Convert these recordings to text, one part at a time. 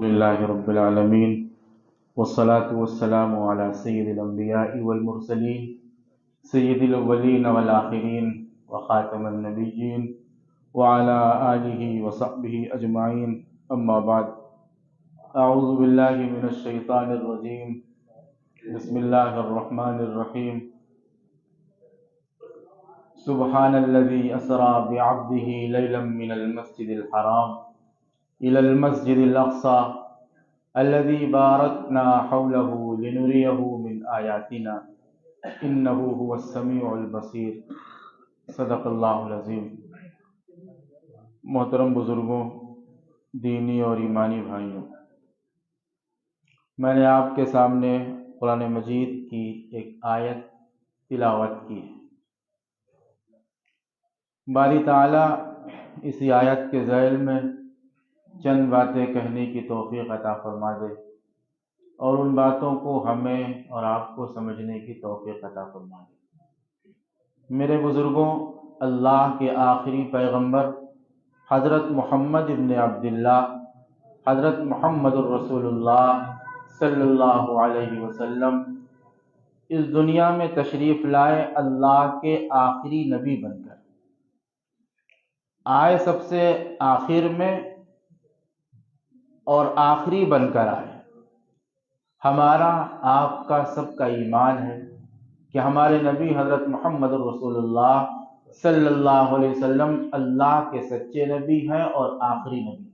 لله رب العالمين والصلاة والسلام على سيد الأنبياء والمرسلين سيد الأولين والآخرين وخاتم النبيين وعلى آله وصحبه أجمعين أما بعد أعوذ بالله من الشيطان الرجيم بسم الله الرحمن الرحيم سبحان الذي أسرى بعبده ليلا من المسجد الحرام إلى المسجد الأقصى الذي باركنا حوله لنريه من آياتنا إنه هو السميع البصير صدق اللہ العظیم۔ محترم بزرگوں، دینی اور ایمانی بھائیوں، میں نے آپ کے سامنے قرآن مجید کی ایک آیت تلاوت کی ہے۔ باری تعالیٰ اسی آیت کے ذیل میں چند باتیں کہنے کی توفیق عطا فرما دے اور ان باتوں کو ہمیں اور آپ کو سمجھنے کی توفیق عطا فرما دے۔ میرے بزرگوں، اللہ کے آخری پیغمبر حضرت محمد ابن عبداللہ، حضرت محمد الرسول اللہ صلی اللہ علیہ وسلم اس دنیا میں تشریف لائے اللہ کے آخری نبی بن کر۔ آئے سب سے آخر میں اور آخری بن کر آئے۔ ہمارا آپ کا سب کا ایمان ہے کہ ہمارے نبی حضرت محمد الرسول اللہ صلی اللہ علیہ وسلم اللہ کے سچے نبی ہیں اور آخری نبی۔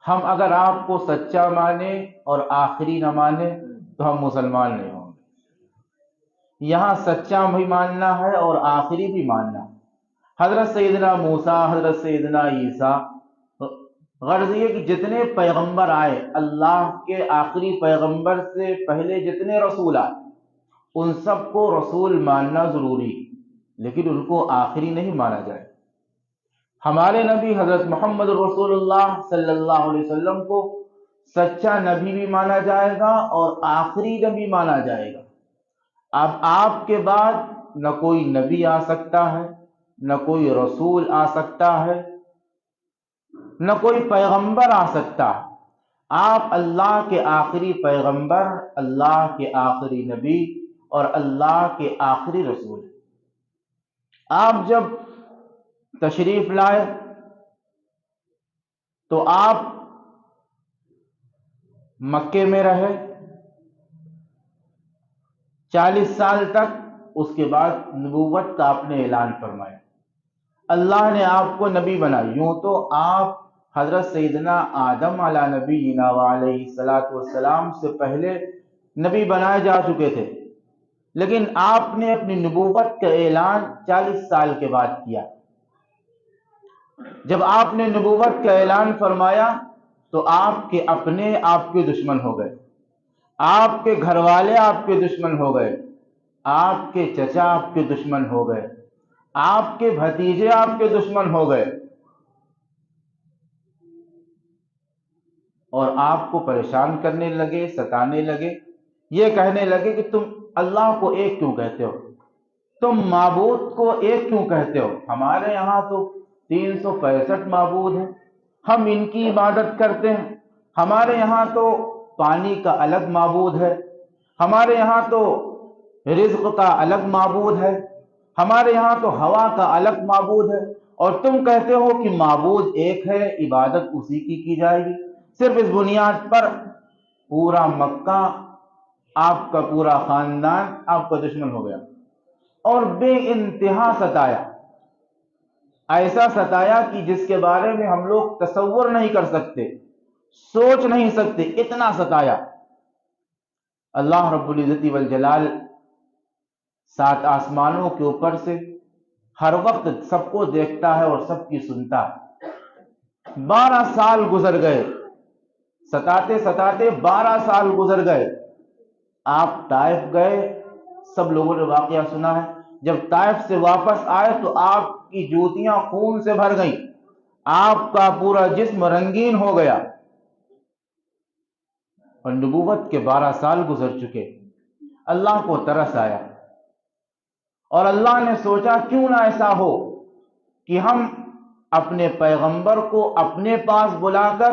ہم اگر آپ کو سچا مانیں اور آخری نہ مانیں تو ہم مسلمان نہیں ہوں گے۔ یہاں سچا بھی ماننا ہے اور آخری بھی ماننا ہے۔ حضرت سیدنا موسیٰ، حضرت سیدنا عیسیٰ، غرض یہ کہ جتنے پیغمبر آئے، اللہ کے آخری پیغمبر سے پہلے جتنے رسول آئے، ان سب کو رسول ماننا ضروری ہے، لیکن ان کو آخری نہیں مانا جائے۔ ہمارے نبی حضرت محمد رسول اللہ صلی اللہ علیہ وسلم کو سچا نبی بھی مانا جائے گا اور آخری نبی مانا جائے گا۔ اب آپ کے بعد نہ کوئی نبی آ سکتا ہے، نہ کوئی رسول آ سکتا ہے، نہ کوئی پیغمبر آ سکتا ہے۔ آپ اللہ کے آخری پیغمبر، اللہ کے آخری نبی اور اللہ کے آخری رسول ہیں۔ آپ جب تشریف لائے تو آپ مکے میں رہے 40 سال تک، اس کے بعد نبوت کا آپ نے اعلان فرمایا۔ اللہ نے آپ کو نبی بنایا۔ یوں تو آپ حضرت سیدنا آدم علیہ نبینا وعلیہ الصلاۃ والسلام سے پہلے نبی بنائے جا چکے تھے، لیکن آپ نے اپنی نبوت کا اعلان 40 سال کے بعد کیا۔ جب آپ نے نبوت کا اعلان فرمایا تو آپ کے اپنے آپ کے دشمن ہو گئے، آپ کے گھر والے آپ کے دشمن ہو گئے، آپ کے چچا آپ کے دشمن ہو گئے، آپ کے بھتیجے آپ کے دشمن ہو گئے، اور آپ کو پریشان کرنے لگے، ستانے لگے، یہ کہنے لگے کہ تم اللہ کو ایک کیوں کہتے ہو، تم معبود کو ایک کیوں کہتے ہو؟ ہمارے یہاں تو 365 معبود ہیں، ہم ان کی عبادت کرتے ہیں۔ ہمارے یہاں تو پانی کا الگ معبود ہے، ہمارے یہاں تو رزق کا الگ معبود ہے، ہمارے یہاں تو ہوا کا الگ معبود ہے، اور تم کہتے ہو کہ معبود ایک ہے، عبادت اسی کی جائے گی۔ صرف اس بنیاد پر پورا مکہ، آپ کا پورا خاندان آپ کا دشمن ہو گیا اور بے انتہا ستایا، ایسا ستایا کہ جس کے بارے میں ہم لوگ تصور نہیں کر سکتے، سوچ نہیں سکتے، اتنا ستایا۔ اللہ رب العزت والجلال 7 آسمانوں کے اوپر سے ہر وقت سب کو دیکھتا ہے اور سب کی سنتا ہے۔ 12 سال گزر گئے، ستاتے ستاتے 12 سال گزر گئے۔ آپ طائف گئے، سب لوگوں نے واقعہ سنا ہے۔ جب طائف سے واپس آئے تو آپ کی جوتیاں خون سے بھر گئیں، آپ کا پورا جسم رنگین ہو گیا، اور نبوت کے 12 سال گزر چکے۔ اللہ کو ترس آیا اور اللہ نے سوچا کیوں نہ ایسا ہو کہ ہم اپنے پیغمبر کو اپنے پاس بلا کر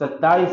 27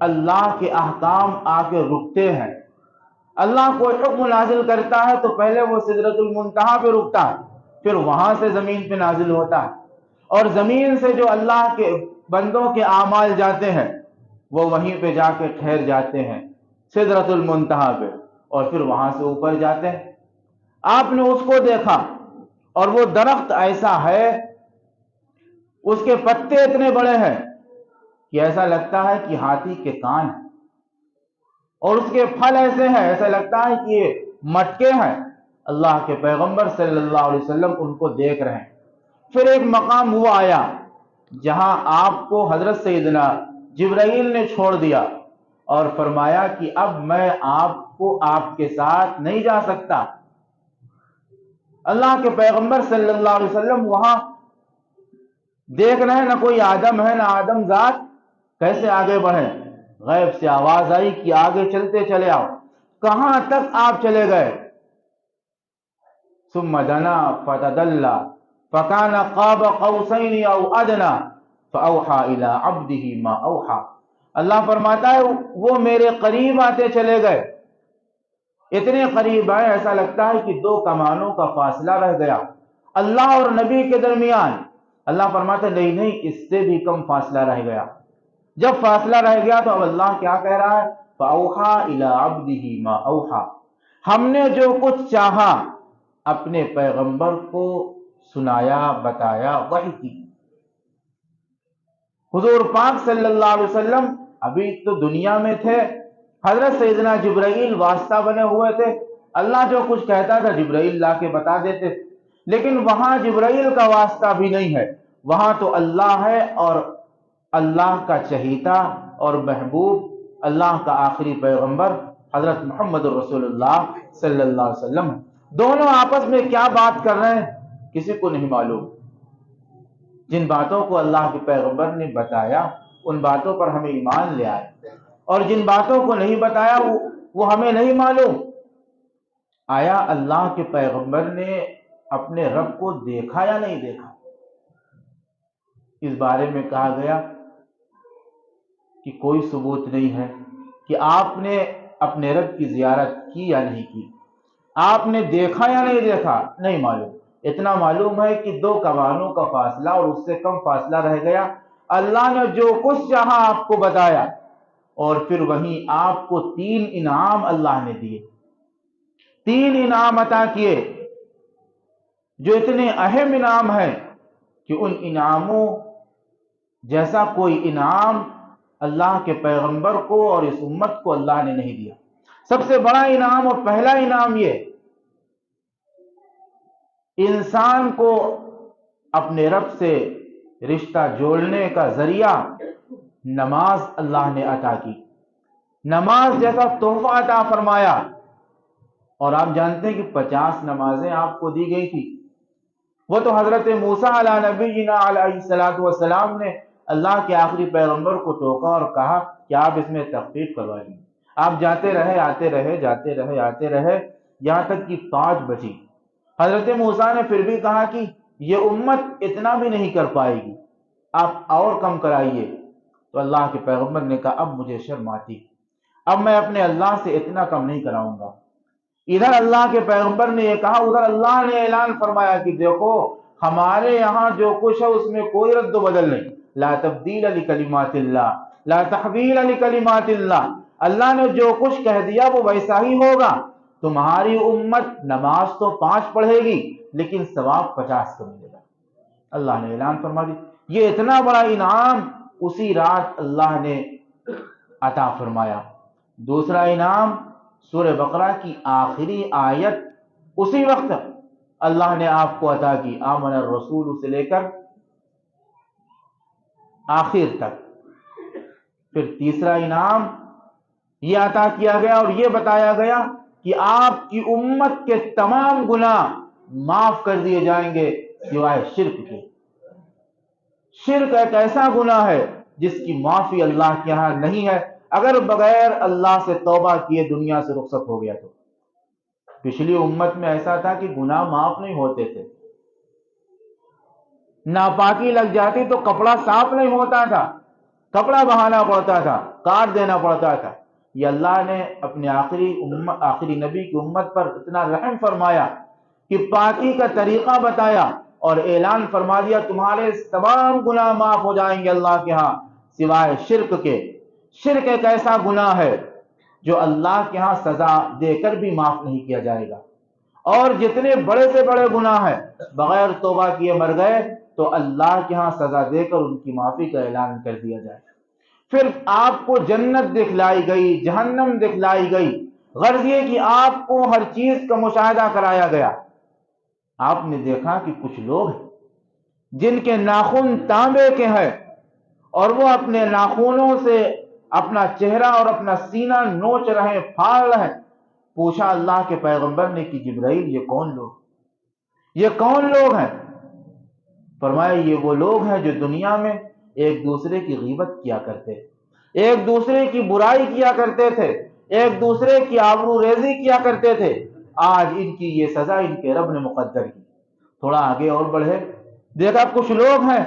اللہ کے احکام آ کے رکتے ہیں. اللہ کوئی حکم نازل کرتا ہے تو پہلے وہ سدرۃ المنتہا پہ رکتا ہے، پھر وہاں سے زمین پہ نازل ہوتا ہے، اور زمین سے جو اللہ کے بندوں کے اعمال جاتے ہیں وہ وہیں پہ جا کے ٹھہر جاتے ہیں سدرۃ المنتہا پہ، اور پھر وہاں سے اوپر جاتے ہیں. آپ نے اس کو دیکھا، اور وہ درخت ایسا ہے، اس کے پتے اتنے بڑے ہیں کہ ایسا لگتا ہے کہ ہاتھی کے کان ہیں، اور اس کے پھل ایسے ہیں ایسا لگتا ہے کہ یہ مٹکے ہیں. اللہ کے پیغمبر صلی اللہ علیہ وسلم ان کو دیکھ رہے ہیں. پھر ایک مقام وہ آیا جہاں آپ کو حضرت سیدنا جبرائیل نے چھوڑ دیا اور فرمایا کہ اب میں آپ کو آپ کے ساتھ نہیں جا سکتا. اللہ کے پیغمبر صلی اللہ علیہ وسلم وہاں دیکھ رہے ہیں، نہ کوئی آدم ہے نہ آدم ذات، کیسے آگے بڑھیں؟ غیب سے آواز آئی کہ آگے چلتے چلے آؤ. کہاں تک آپ چلے گئے؟ ثم دنا فتدلى فكان قاب قوسين او ادنى فاوحى الى عبده ما اوحى. اللہ فرماتا ہے وہ میرے قریب آتے چلے گئے، اتنے قریب آئے ایسا لگتا ہے کہ 2 کمانوں کا فاصلہ رہ گیا اللہ اور نبی کے درمیان. اللہ فرماتے نہیں نہیں، اس سے بھی کم فاصلہ رہ گیا. جب فاصلہ رہ گیا تو اب اللہ کیا کہہ رہا ہے؟ فَأَوْحَى إِلَىٰ عَبْدِهِ مَا أَوْحَى. ہم نے جو کچھ چاہا اپنے پیغمبر کو سنایا، بتایا، وحی کی. حضور پاک صلی اللہ علیہ وسلم ابھی تو دنیا میں تھے، حضرت سیدنا جبرائیل واسطہ بنے ہوئے تھے. اللہ جو کچھ کہتا تھا جبرائیل لا کے بتا دیتے، لیکن وہاں جبرائیل کا واسطہ بھی نہیں ہے، وہاں تو اللہ ہے، اور اللہ کا چہیتا اور محبوب اللہ کا آخری پیغمبر حضرت محمد رسول اللہ صلی اللہ علیہ وسلم. دونوں آپس میں کیا بات کر رہے ہیں کسی کو نہیں معلوم. جن باتوں کو اللہ کے پیغمبر نے بتایا ان باتوں پر ہمیں ایمان لے آئے، اور جن باتوں کو نہیں بتایا وہ ہمیں نہیں معلوم. آیا اللہ کے پیغمبر نے اپنے رب کو دیکھا یا نہیں دیکھا؟ اس بارے میں کہا گیا کہ کوئی ثبوت نہیں ہے کہ آپ نے اپنے رب کی زیارت کی یا نہیں کی. آپ نے دیکھا یا نہیں دیکھا نہیں معلوم. اتنا معلوم ہے کہ 2 کمانوں کا فاصلہ اور اس سے کم فاصلہ رہ گیا. اللہ نے جو کچھ چاہا آپ کو بتایا، اور پھر وہیں آپ کو 3 انعام اللہ نے دیے، 3 انعام عطا کیے جو اتنے اہم انعام ہیں کہ ان انعاموں جیسا کوئی انعام اللہ کے پیغمبر کو اور اس امت کو اللہ نے نہیں دیا. سب سے بڑا انعام اور پہلا انعام یہ انسان کو اپنے رب سے رشتہ جوڑنے کا ذریعہ نماز اللہ نے عطا کی. نماز جیسا تحفہ عطا فرمایا. اور آپ جانتے ہیں کہ 50 نمازیں آپ کو دی گئی تھی. وہ تو حضرت موسیٰ علیہ نبینا علیہ الصلوۃ والسلام نے اللہ کے آخری پیغمبر کو ٹوکا اور کہا کہ آپ اس میں تخفیف کروائیے. آپ جاتے رہے آتے رہے جاتے رہے آتے رہے یہاں تک کہ 5 بجی. حضرت موسیٰ نے پھر بھی کہا کہ یہ امت اتنا بھی نہیں کر پائے گی، آپ اور کم کرائیے. تو اللہ کے پیغمبر نے کہا اب مجھے شرم آتی، اب میں اپنے اللہ سے اتنا کم نہیں کراؤں گا. ادھر اللہ کے پیغمبر نے یہ کہا، ادھر اللہ نے اعلان فرمایا کہ دیکھو ہمارے یہاں جو کچھ ہے اس میں کوئی رد و بدل نہیں. لا تبدیل لکلمات اللہ، لا تحویل لکلمات اللہ. اللہ نے جو کچھ کہہ دیا وہ ویسا ہی ہوگا. تمہاری امت نماز تو 5 پڑھے گی لیکن ثواب 50 کا ملے گا. اللہ نے اعلان فرما دی. یہ اتنا بڑا انعام اسی رات اللہ نے عطا فرمایا. دوسرا انعام سورہ بقرہ کی آخری آیت اسی وقت اللہ نے آپ کو عطا کی، آمن الرسول سے لے کر آخر تک. پھر تیسرا انعام یہ عطا کیا گیا اور یہ بتایا گیا کہ آپ کی امت کے تمام گناہ معاف کر دیے جائیں گے سوائے شرک کے. شرک ایک ایسا گناہ ہے جس کی معافی اللہ کے یہاں نہیں ہے. اگر بغیر اللہ سے توبہ کیے دنیا سے رخصت ہو گیا تو. پچھلی امت میں ایسا تھا کہ گناہ معاف نہیں ہوتے تھے، ناپاکی لگ جاتی تو کپڑا صاف نہیں ہوتا تھا. کپڑا بہانا پڑتا تھا، کاٹ دینا پڑتا تھا۔ یہ اللہ نے اپنے آخری نبی کی امت پر اتنا رحم فرمایا کہ پاکی کا طریقہ بتایا اور اعلان فرما دیا تمہارے تمام گناہ معاف ہو جائیں گے اللہ کے ہاں سوائے شرک کے۔ شرک ایک ایسا گناہ ہے جو اللہ کے ہاں سزا دے کر بھی معاف نہیں کیا جائے گا، اور جتنے بڑے سے بڑے گناہ ہیں بغیر توبہ کیے مر گئے تو اللہ کے ہاں سزا دے کر ان کی معافی کا اعلان کر دیا جائے۔ پھر آپ کو جنت دکھلائی گئی، جہنم دکھلائی گئی، غرض یہ کہ آپ کو ہر چیز کا مشاہدہ کرایا گیا۔ آپ نے دیکھا کہ کچھ لوگ ہیں جن کے ناخن تانبے کے ہیں اور وہ اپنے ناخنوں سے اپنا چہرہ اور اپنا سینہ نوچ رہے، پھاڑ رہے۔ پوچھا اللہ کے پیغمبر نے کہ جبرائیل یہ کون لوگ ہیں؟ فرمایا یہ وہ لوگ ہیں جو دنیا میں ایک دوسرے کی غیبت کیا کرتے، ایک دوسرے کی برائی کیا کرتے تھے، ایک دوسرے کی آبرو ریزی کیا کرتے تھے۔ آج ان کی یہ سزا ان کے رب نے مقدر کی۔ تھوڑا آگے اور بڑھے، دیکھا کچھ لوگ ہیں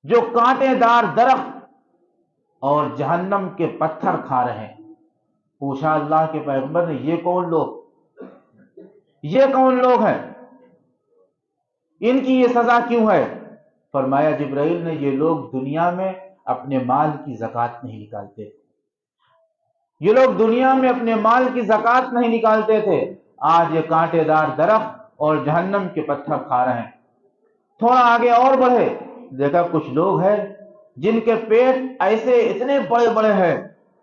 جو کانٹے دار درخت اور جہنم کے پتھر کھا رہے ہیں۔ پوچھا اللہ کے پیغمبر نے یہ کون لوگ ہیں؟ ان کی یہ سزا کیوں ہے؟ فرمایا جبرائیل نے یہ لوگ دنیا میں اپنے مال کی زکوٰۃ نہیں نکالتے، یہ لوگ دنیا میں اپنے مال کی زکوٰۃ نہیں نکالتے تھے، آج یہ کانٹے دار درخت اور جہنم کے پتھر کھا رہے ہیں۔ تھوڑا آگے اور بڑھے، دیکھا کچھ لوگ ہیں جن کے پیٹ ایسے اتنے بڑے بڑے ہیں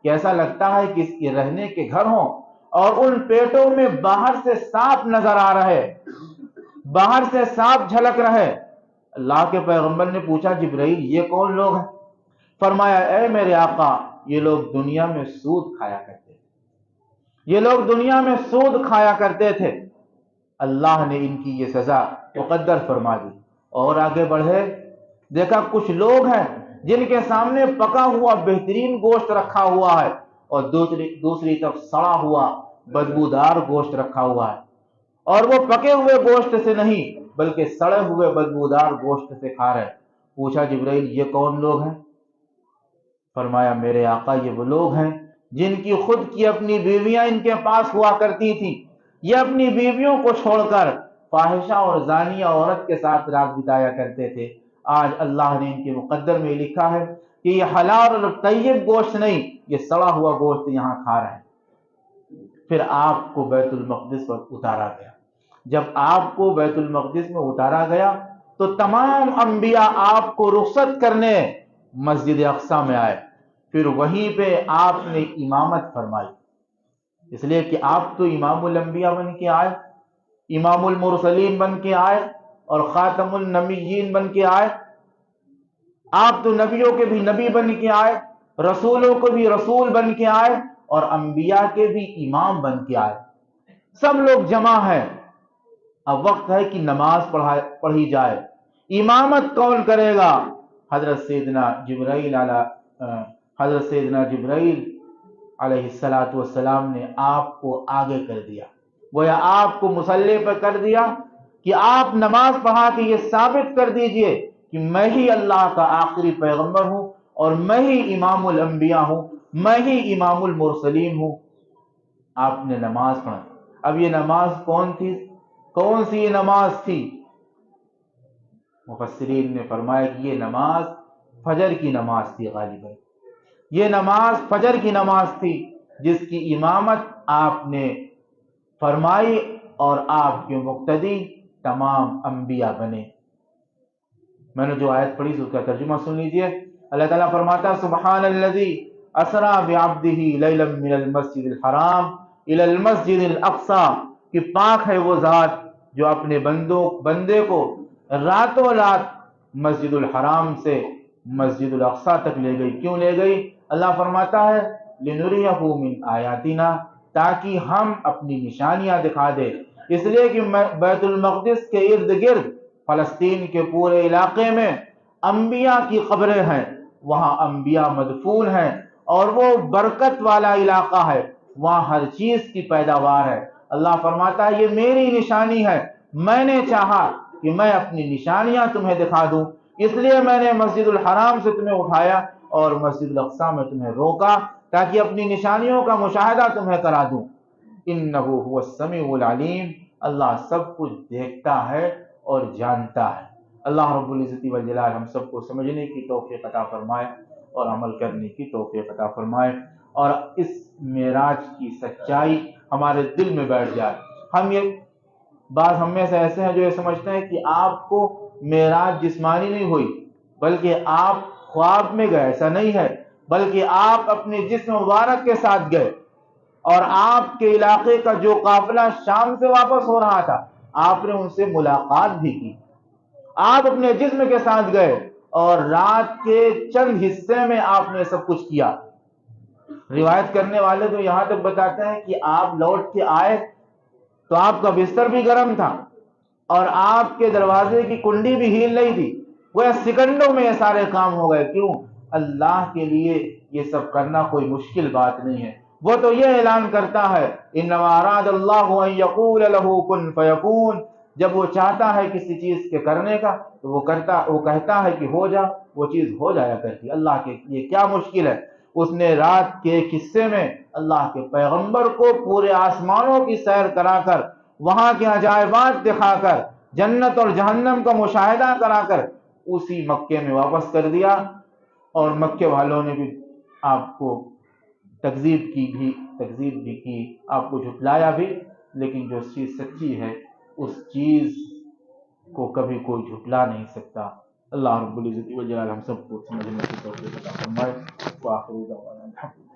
کہ ایسا لگتا ہے کہ اس کے رہنے کے گھر ہوں، اور ان پیٹوں میں باہر سے سانپ نظر آ رہے، باہر سے سانپ جھلک رہے۔ اللہ کے پیغمبر نے پوچھا جبرائیل یہ کون لوگ ہیں؟ فرمایا اے میرے آقا یہ لوگ دنیا میں سود کھایا کرتے تھے، اللہ نے ان کی یہ سزا مقدر فرما دی۔ اور آگے بڑھے، دیکھا کچھ لوگ ہیں جن کے سامنے پکا ہوا بہترین گوشت رکھا ہوا ہے اور دوسری طرف سڑا ہوا بدبودار گوشت رکھا ہوا ہے، اور وہ پکے ہوئے گوشت سے نہیں بلکہ سڑے ہوئے بدبودار گوشت سے کھا رہے۔ پوچھا جبرائیل یہ کون لوگ ہیں؟ فرمایا میرے آقا یہ وہ لوگ ہیں جن کی خود کی اپنی بیویاں ان کے پاس ہوا کرتی تھی، یہ اپنی بیویوں کو چھوڑ کر فاحشہ اور زانیہ عورت کے ساتھ رات بتایا کرتے تھے۔ آج اللہ نے ان کے مقدر میں لکھا ہے کہ یہ حلال اور طیب گوشت نہیں، یہ سڑا ہوا گوشت یہاں کھا رہے ہیں۔ پھر آپ کو بیت المقدس پر اتارا گیا۔ جب آپ کو بیت المقدس میں اتارا گیا تو تمام انبیاء آپ کو رخصت کرنے مسجد اقصیٰ میں آئے، پھر وہیں پہ آپ نے امامت فرمائی، اس لیے کہ آپ تو امام الانبیاء بن کے آئے، امام المرسلین بن کے آئے اور خاتم النبیین بن کے آئے۔ آپ تو نبیوں کے بھی نبی بن کے آئے، رسولوں کو بھی رسول بن کے آئے اور انبیاء کے بھی امام بن کے آئے۔ سب لوگ جمع ہیں، اب وقت ہے کہ نماز پڑھی جائے۔ امامت کون کرے گا؟ حضرت سیدنا جبرائیل علیہ السلام نے آپ کو آگے کر دیا، گویا آپ کو مصلی پر کر دیا کہ آپ نماز پڑھا کے یہ ثابت کر دیجئے کہ میں ہی اللہ کا آخری پیغمبر ہوں اور میں ہی امام الانبیاء ہوں، میں ہی امام المرسلین ہوں۔ آپ نے نماز پڑھا۔ اب یہ نماز کون سی نماز تھی؟ مفسرین نے فرمایا کہ یہ نماز فجر کی نماز تھی۔ غالباً یہ نماز فجر کی نماز تھی جس کی امامت آپ نے فرمائی اور آپ کے مقتدی تمام انبیاء بنے۔ میں نے جو آیت پڑھی اس کا ترجمہ سن لیجئے۔ اللہ تعالیٰ فرماتا ہے سبحان الذی اسریٰ بعبدہ لیلا من المسجد الحرام الی المسجد الاقصی، کہ پاک ہے وہ ذات جو اپنے بندے کو راتوں رات مسجد الحرام سے مسجد الاقصی تک لے گئی۔ کیوں لے گئی؟ اللہ فرماتا ہے لنریہ من آیاتنا، تاکہ ہم اپنی نشانیاں دکھا دے۔ اس لیے کہ بیت المقدس کے ارد گرد فلسطین کے پورے علاقے میں انبیاء کی قبریں ہیں، وہاں انبیاء مدفون ہیں اور وہ برکت والا علاقہ ہے، وہاں ہر چیز کی پیداوار ہے۔ اللہ فرماتا ہے یہ میری نشانی ہے، میں نے چاہا کہ میں اپنی نشانیاں تمہیں دکھا دوں، اس لیے میں نے مسجد الحرام سے تمہیں اٹھایا اور مسجد الاقصی میں تمہیں روکا تاکہ اپنی نشانیوں کا مشاہدہ تمہیں کرا دوں۔ انہ هو السمیع العلیم، اللہ سب کچھ دیکھتا ہے اور جانتا ہے۔ اللہ رب العزت والجلال ہم سب کو سمجھنے کی توفیق عطا فرمائے اور عمل کرنے کی توفیق عطا فرمائے، اور اس معراج کی سچائی ہمارے دل میں بیٹھ جائے۔ ہم میں سے ایسے ہیں جو یہ سمجھتے ہیں کہ آپ کو معراج جسمانی نہیں ہوئی بلکہ آپ خواب میں گئے، ایسا نہیں ہے، بلکہ آپ اپنے جسم مبارک کے ساتھ گئے، اور آپ کے علاقے کا جو قافلہ شام سے واپس ہو رہا تھا آپ نے ان سے ملاقات بھی کی۔ آپ اپنے جسم کے ساتھ گئے اور رات کے چند حصے میں آپ نے سب کچھ کیا۔ روایت کرنے والے تو یہاں تک بتاتے ہیں کہ آپ لوٹ کے آئے تو آپ کا بستر بھی گرم تھا اور آپ کے دروازے کی کنڈی بھی ہیل نہیں تھی، وہ سیکنڈوں میں یہ سارے کام ہو گئے۔ کیوں؟ اللہ کے لیے یہ سب کرنا کوئی مشکل بات نہیں ہے۔ وہ تو یہ اعلان کرتا ہے انما اراد اللہ ان یقول له کن فیکون، جب وہ چاہتا ہے کسی چیز کے کرنے کا تو وہ کہتا ہے کہ ہو جا، وہ چیز ہو جایا کرتی۔ اللہ کے لیے کیا مشکل ہے؟ اس نے رات کے ایک حصے میں اللہ کے پیغمبر کو پورے آسمانوں کی سیر کرا کر، وہاں کے عجائبات دکھا کر، جنت اور جہنم کا مشاہدہ کرا کر اسی مکے میں واپس کر دیا، اور مکے والوں نے بھی آپ کو تکذیب بھی کی، آپ کو جھٹلایا بھی، لیکن جو چیز سچی ہے اس چیز کو کبھی کوئی جھٹلا نہیں سکتا۔ اللہ رب العزت والجلال ہم سب کو سمجھنے کی توفیق عطا فرمائے۔ وآخر دعوانا الحمد للہ۔